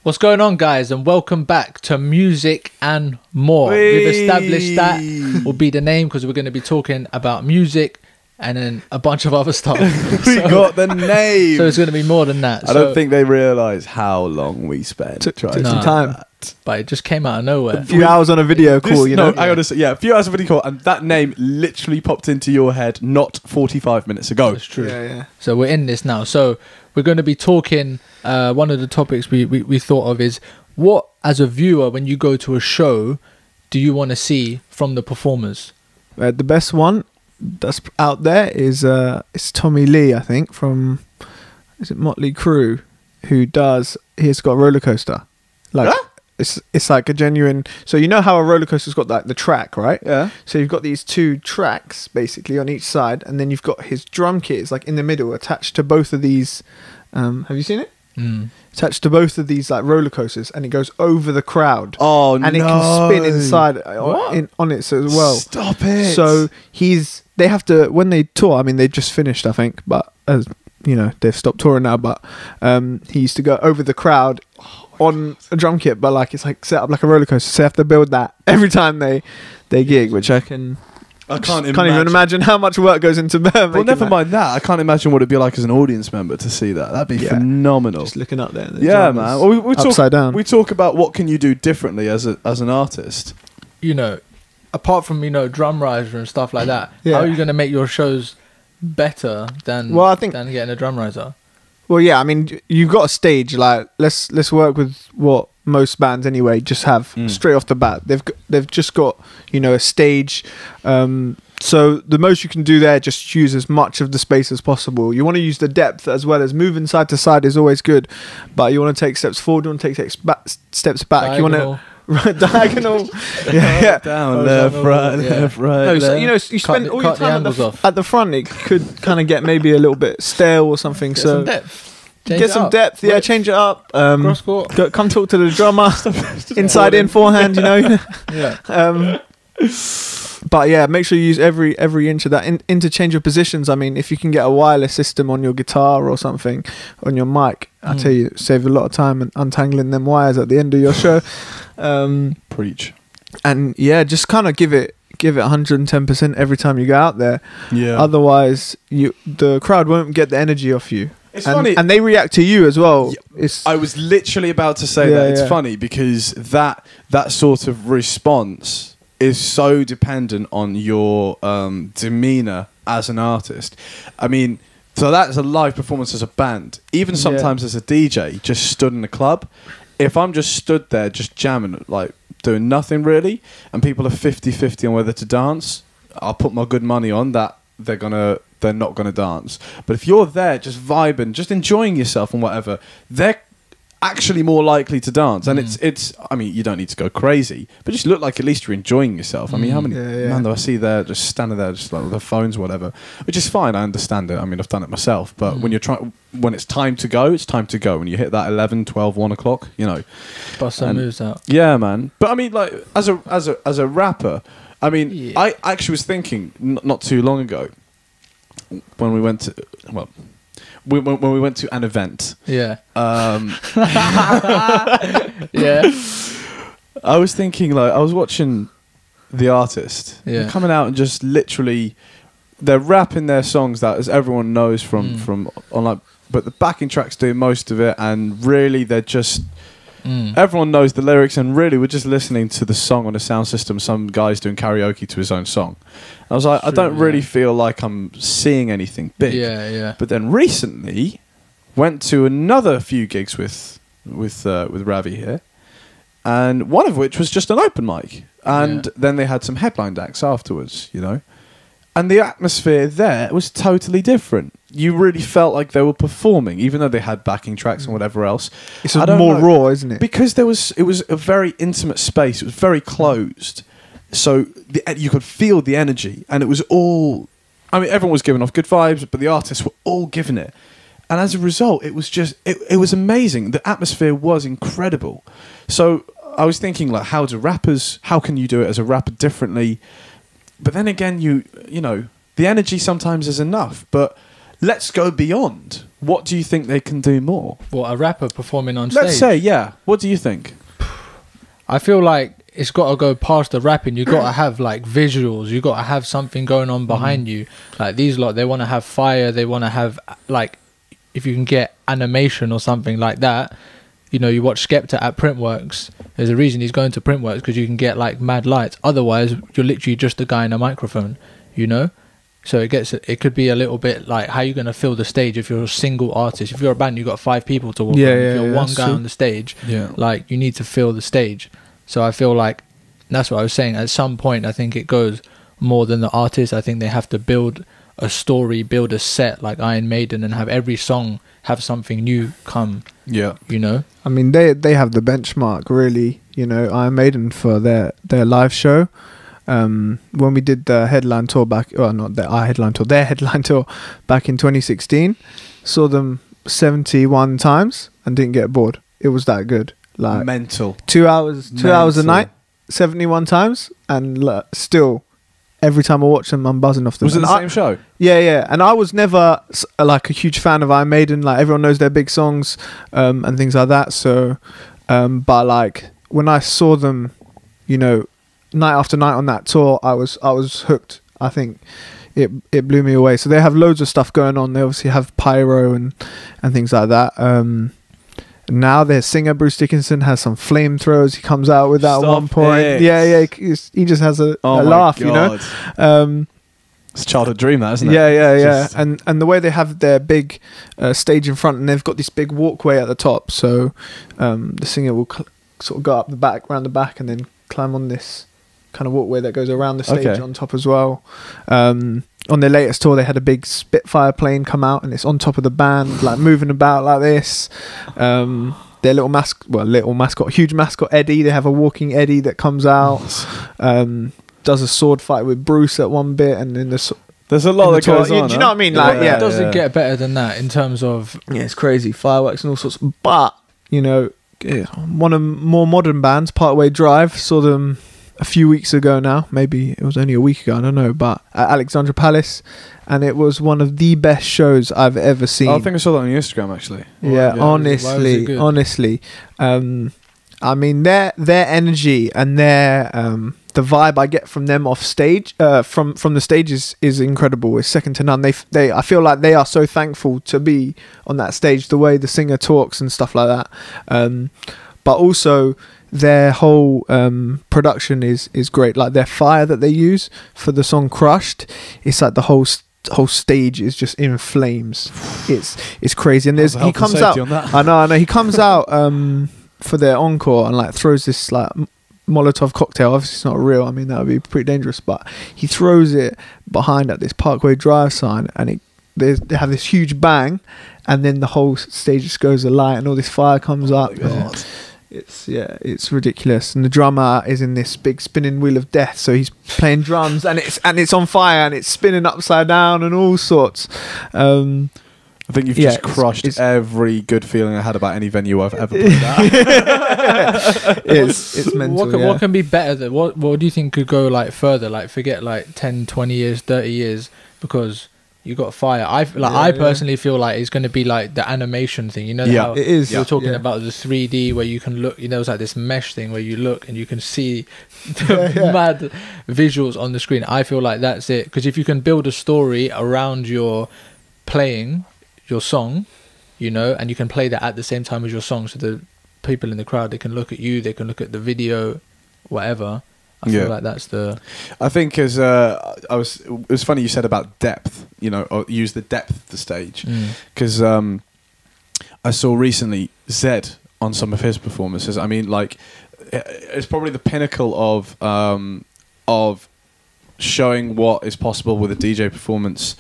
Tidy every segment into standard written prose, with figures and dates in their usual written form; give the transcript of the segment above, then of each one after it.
What's going on, guys, and welcome back to Music and More. We've established that will be the name because we're going to be talking about music and then a bunch of other stuff. We got the name. So it's going to be more than that. I don't think they realise how long we spent trying to some time. that. But it just came out of nowhere. A few hours on a video call, you know? No, I gotta say, a few hours of video call, and that name literally popped into your head not 45 minutes ago. That's true. Yeah. So we're in this now. So we're going to be talking, one of the topics we thought of is, what, as a viewer, when you go to a show, do you want to see from the performers? The best one that's out there is it's Tommy Lee, I think, from, is it Motley Crue, he's got a roller coaster. Like, Huh? It's like a genuine. So you know how a roller coaster's got like the track, right? Yeah. So you've got these two tracks basically on each side, and then you've got his drum kit is like in the middle, attached to both of these. Have you seen it? Attached to both of these like roller coasters, and it goes over the crowd. Oh, no. And it can spin inside on it so as well. Stop it. So they have to, when they tour. I mean, they just finished, I think, but as you know, they've stopped touring now. But he used to go over the crowd on a drum kit, but like it's like set up like a roller coaster, so they have to build that every time they gig, which I can't even imagine how much work goes into well, never mind that. I can't imagine what it'd be like as an audience member to see that. That'd be phenomenal. Just looking up there, Yeah, man. Well, we talk, upside down. We talk about what can you do differently as an artist. You know, apart from, drum riser and stuff like that, Yeah. how are you going to make your shows better than getting a drum riser? Well, yeah, I mean, you've got a stage. Like, let's work with what most bands anyway just have straight off the bat. They've just got a stage. So the most you can do there, just use as much of the space as possible. You want to use the depth as well as moving side to side is always good, but you want to take steps forward. You want to take steps back. Diagonal. You want to diagonal. Yeah. Down, left, right, left, right. No, so, left. you spend all your cut the time angles at the front. It could kind of get maybe a little bit stale or something. Get So some depth. get some depth. Yeah, change it up. Cross court. Come talk to the drummer. Inside in, forehand. Yeah. But yeah, make sure you use every inch of that. Interchange your positions. I mean, if you can get a wireless system on your guitar or something on your mic, I tell you, save a lot of time and untangling them wires at the end of your show. Preach. And yeah, just kind of give it 110% every time you go out there. Yeah. Otherwise, the crowd won't get the energy off you. It's funny. And they react to you as well. Yeah, I was literally about to say that. It's funny because that sort of response is so dependent on your demeanor as an artist. I mean, so that's a live performance as a band. Even sometimes as a DJ, just stood in a club. If I'm just stood there, just jamming, like doing nothing really, and people are 50-50 on whether to dance, I'll put my good money on that they're not gonna dance. But if you're there just vibing, just enjoying yourself and whatever, they're actually more likely to dance. And it's I mean, you don't need to go crazy, but just look like at least you're enjoying yourself. I mean, how many man do I see there just standing there just like with their phones or whatever, which is fine. I understand it. I mean, I've done it myself. But when it's time to go, it's time to go. When you hit that 11, 12, 1 o'clock, bust some moves out. Yeah, man. But I mean, like as a rapper, I mean, I actually was thinking not too long ago when we went to when we went to an event. Yeah. Yeah. I was thinking, like, I was watching the artist coming out and just literally they're rapping their songs that as everyone knows from on, like, but the backing tracks do most of it, and really they're just everyone knows the lyrics, and really we're just listening to the song on a sound system. Some guy's doing karaoke to his own song. I was like, I don't really feel like I'm seeing anything big. Yeah. But then recently, went to another few gigs with Ravi here, and one of which was just an open mic, and then they had some headline acts afterwards, and the atmosphere there was totally different. You really felt like they were performing, even though they had backing tracks and whatever else. It's more raw, isn't it? Because it was a very intimate space. It was very closed. So you could feel the energy, and it was all... I mean, everyone was giving off good vibes, but the artists were all giving it. And as a result, it was just... It was amazing. The atmosphere was incredible. So I was thinking, like, how can you do it as a rapper differently? But then again, you know, the energy sometimes is enough. But let's go beyond. What do you think they can do more? What, a rapper performing on stage? Let's say, yeah. What do you think? I feel like it's got to go past the rapping. You got to have like visuals. You got to have something going on behind you. Like these lot, they want to have fire. They want to have like, if you can get animation or something like that. You know, you watch Skepta at Printworks. There's a reason he's going to Printworks, because you can get like mad lights. Otherwise, you're literally just a guy in a microphone. You know. So it could be a little bit like, how are you going to fill the stage if you're a single artist? If you're a band, you've got 5 people to walk on. If you're one guy on the stage, like you need to fill the stage. So I feel like that's what I was saying. At some point, I think it goes more than the artist. I think they have to build a story, build a set like Iron Maiden, and have every song have something new come. Yeah. You know? I mean, they have the benchmark, really, you know, Iron Maiden for their live show. When we did the headline tour back, well, not our headline tour, their headline tour back in 2016, saw them 71 times and didn't get bored. It was that good. Like mental. 2 hours a night, 71 times, and still, every time I watch them, I'm buzzing off them. Was it the same show? Yeah. And I was never like a huge fan of Iron Maiden. Like everyone knows their big songs and things like that. So, but like when I saw them, you know, night after night on that tour, I was hooked. I think it blew me away. So they have loads of stuff going on. They obviously have pyro and things like that. Now their singer Bruce Dickinson has some flamethrowers he comes out with at one point. It. Yeah, he just has a laugh, God. You know. It's a childhood dream, that, isn't it? Yeah. And the way they have their big stage in front, and they've got this big walkway at the top, so the singer will sort of go up the back, round the back, and then climb on this kind of walkway that goes around the stage on top as well. On their latest tour, they had a big Spitfire plane come out, and it's on top of the band, like moving about like this. Their huge mascot Eddie. They have a walking Eddie that comes out, does a sword fight with Bruce at one bit, and then there's a lot that goes on. Do you know what I mean? Like, it doesn't get better than that in terms of it's crazy, fireworks and all sorts. But you know, one of more modern bands, Partway Drive, saw them a few weeks ago now, maybe it was only a week ago, I don't know, but at Alexandra Palace, and it was one of the best shows I've ever seen. I think I saw that on your Instagram, actually. Yeah, honestly. I mean, their energy and their the vibe I get from them off stage, from the stage is incredible. It's second to none. I feel like they are so thankful to be on that stage, the way the singer talks and stuff like that. But also, their whole production is great. Like their fire that they use for the song "Crushed," it's like the whole stage is just in flames. It's crazy. And he comes out. I know. He comes out for their encore and like throws this like Molotov cocktail. Obviously, it's not real. I mean, that would be pretty dangerous. But he throws it behind at this Parkway Drive sign, and they have this huge bang, and then the whole stage just goes alight, and all this fire comes up. It's ridiculous. And the drummer is in this big spinning wheel of death, so he's playing drums and it's on fire and it's spinning upside down and all sorts. I think you've just crushed every good feeling I had about any venue I've ever played at. It's mental. What can be better than what do you think could go like further, like forget like 10, 20 years, 30 years, because you got fire. I personally feel like it's going to be like the animation thing. You know how it is. You're talking about the 3D where you can look. You know, it's like this mesh thing where you look and you can see the mad visuals on the screen. I feel like that's it, because if you can build a story around your playing your song, you know, and you can play that at the same time as your song, so the people in the crowd, they can look at you, they can look at the video, whatever. I feel like that's the. I think it was funny you said about depth, you know, or use the depth of the stage, because I saw recently Zed on some of his performances. I mean, like, it's probably the pinnacle of showing what is possible with a DJ performance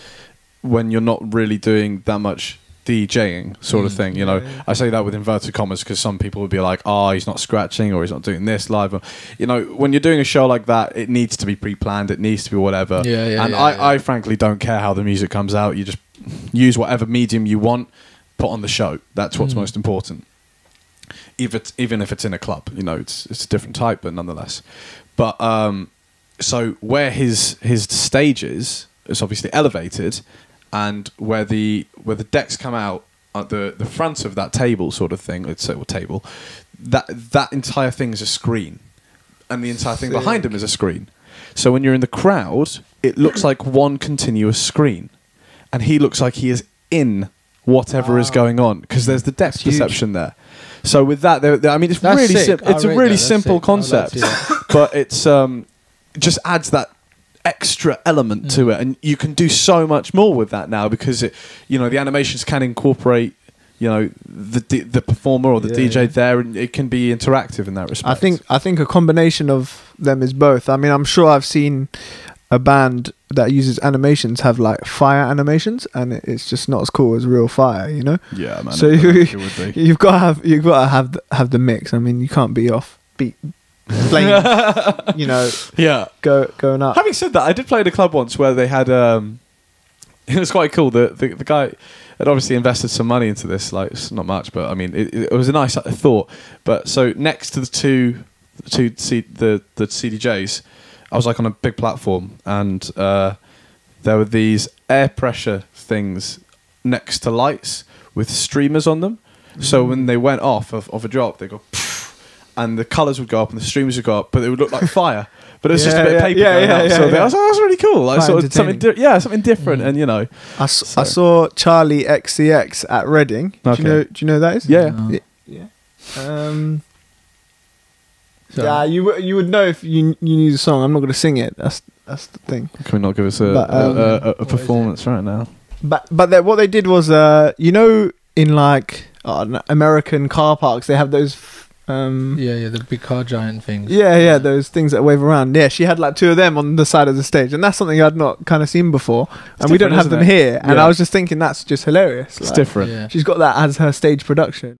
when you're not really doing that much DJing sort of thing, you know. I say that with inverted commas because some people would be like, oh, he's not scratching or he's not doing this live, or, you know, when you're doing a show like that, it needs to be pre-planned, it needs to be whatever. I frankly don't care how the music comes out. You just use whatever medium you want, put on the show. That's what's most important. Even if it's in a club, you know, it's a different type, but nonetheless. But so where his stage is obviously elevated, and where the decks come out at the front of that table, sort of thing. Let's say table. That entire thing is a screen, and the entire thing behind him is a screen. So when you're in the crowd, it looks like one continuous screen, and he looks like he is in whatever is going on, because there's the depth perception there. So with that, I mean, it's That's really sick. it's a really simple concept, like but it's just adds that extra element to it, and you can do so much more with that now, because the animations can incorporate the performer or the DJ there, and it can be interactive in that respect. I think a combination of them is both. I mean, I'm sure I've seen a band that uses animations have like fire animations, and it's just not as cool as real fire, Yeah, man. So you've got to have the mix. I mean, you can't be off beat playing, yeah, going up. Having said that, I did play at a club once where they had it was quite cool. The guy had obviously invested some money into this, like it's not much, but I mean it was a nice thought. But so next to the CDJs, I was like on a big platform, and there were these air pressure things next to lights with streamers on them. So when they went off of a drop, they go, and the colours would go up and the streamers would go up, but it would look like fire. But it was just a bit of paper going up. So I was like, that's really cool. Like sort of something different, and I saw Charlie XCX at Reading. Okay. Do you know who that is? Yeah. No. Yeah. Yeah, you would know if you knew the song. I'm not going to sing it. That's the thing. Can we not give us a performance right now? But what they did was, in like American car parks, they have those. The big car giant things. Yeah, those things that wave around. Yeah, she had like two of them on the side of the stage, and that's something I'd not kind of seen before. And we don't have them here. And I was just thinking that's just hilarious. It's different. Yeah. She's got that as her stage production.